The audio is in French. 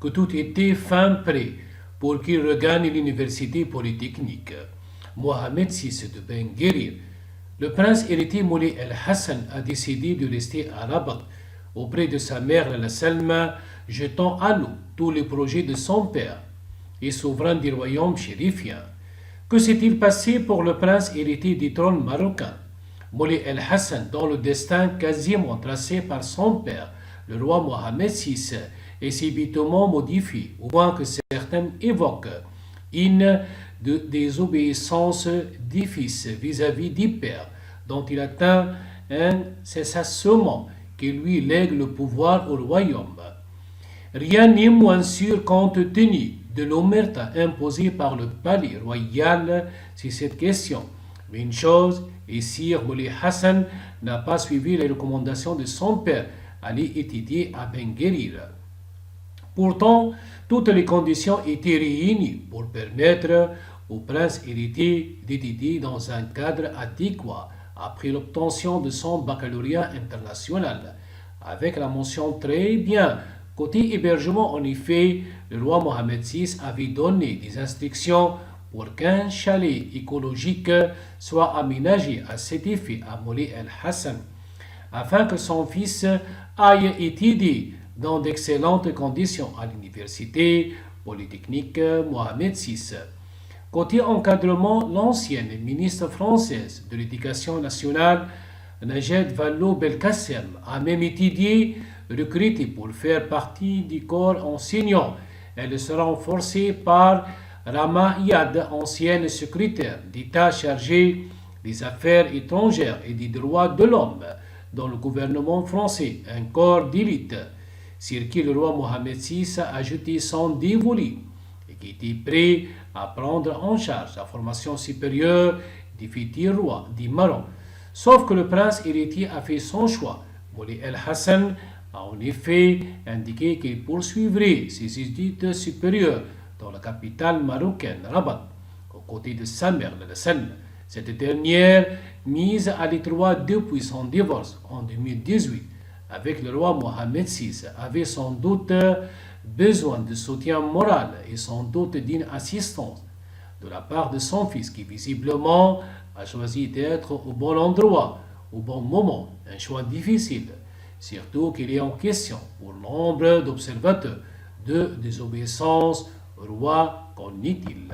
que tout était fin prêt pour qu'il regagne l'université polytechnique. Mohamed VI de Ben Guérir, le prince héritier Moulay El-Hassan a décidé de rester à Rabat auprès de sa mère la Salma, jetant à l'eau tous les projets de son père et souverain du royaume chérifien. Que s'est-il passé pour le prince héritier du trône marocain, Moulay El-Hassan, dont le destin quasiment tracé par son père, le roi Mohamed VI, est subitement modifié, au point que certains évoquent une désobéissance du fils vis-à-vis du père, dont il atteint incessamment qui lui lègue le pouvoir au royaume. Rien n'est moins sûr compte tenu de l'omerta imposée par le palais royal sur cette question. Mais une chose est sûre, Moulay Hassan n'a pas suivi les recommandations de son père, aller étudier à Ben Guérir. Pourtant, toutes les conditions étaient réunies pour permettre au prince héritier d'étudier dans un cadre adéquat après l'obtention de son baccalauréat international, avec la mention très bien. Côté hébergement, en effet, le roi Mohamed VI avait donné des instructions pour qu'un chalet écologique soit aménagé à cet effet à Moulay El-Hassan, afin que son fils aille étudier dans d'excellentes conditions à l'université polytechnique Mohamed VI. Côté encadrement, l'ancienne ministre française de l'Éducation nationale, Najat Vallaud-Belkacem, a même étudié, recrutée pour faire partie du corps enseignant. Elle sera renforcée par Rama Yad, ancienne secrétaire d'État chargée des affaires étrangères et des droits de l'homme dans le gouvernement français, un corps d'élite sur qui le roi Mohamed VI a jeté son dévolu et qui était prêt à prendre en charge la formation supérieure du futur roi du Maroc. Sauf que le prince héritier a fait son choix. Moulay El-Hassan a en effet indiqué qu'il poursuivrait ses études supérieures dans la capitale marocaine, Rabat, aux côtés de sa mère, la Salma. Cette dernière, mise à l'étroit depuis son divorce en 2018 avec le roi Mohamed VI, avait sans doute besoin de soutien moral et sans doute d'une assistance de la part de son fils qui visiblement a choisi d'être au bon endroit, au bon moment, un choix difficile, surtout qu'il est en question pour nombre d'observateurs de désobéissance au roi, qu'en est-il?